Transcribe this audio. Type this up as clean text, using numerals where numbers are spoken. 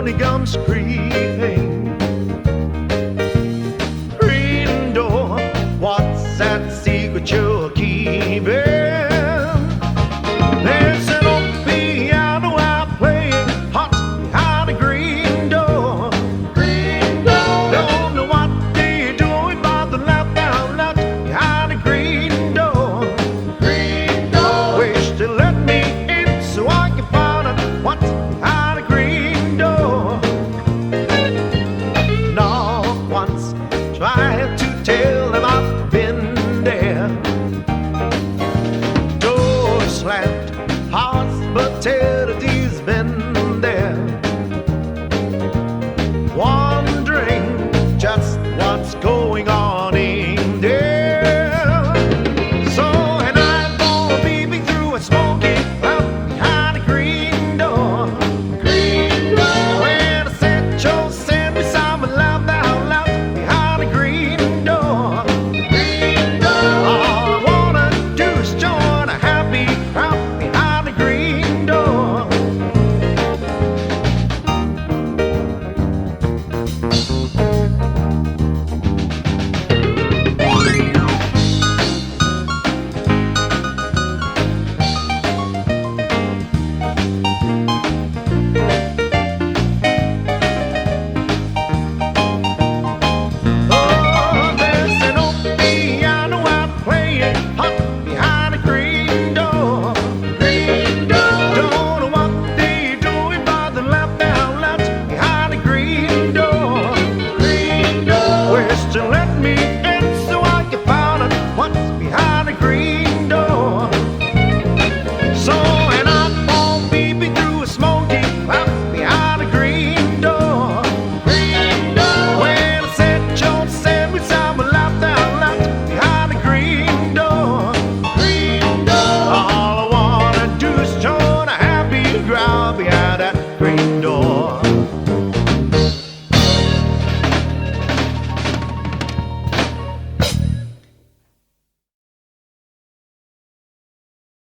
morning comes creeping. Green door, what's that secret you're keeping? There's an old piano I playing hot behind a green door. Green door. Don't know what they're doing, but they're loud down loud behind a green door. Green door. Wish they let me in so I can find out what's behind a green door. Not once tried to tell them I've been there. Door slammed, hospitality's been there. Wondering just what's going on in there. So and I'm gonna peeping through a smoky cloud behind a green door. Green door. When I said Joe sent me some loud down loud behind a green door. Green door. All I wanna do is join a happy crowd behind a green door. Oh, there's an old piano out playing hot behind a green door. Green door. Don't know what they're doing, but they're loud down loud behind a green door. Green door. Wish to let me in so I can find out what's behind a green door. So and I'm all peeping through a smoky cloud behind a green door. Green door. When I said Joe sent me some loud down loud behind a green door. Green door. All I wanna do is join a happy crowd behind that green door.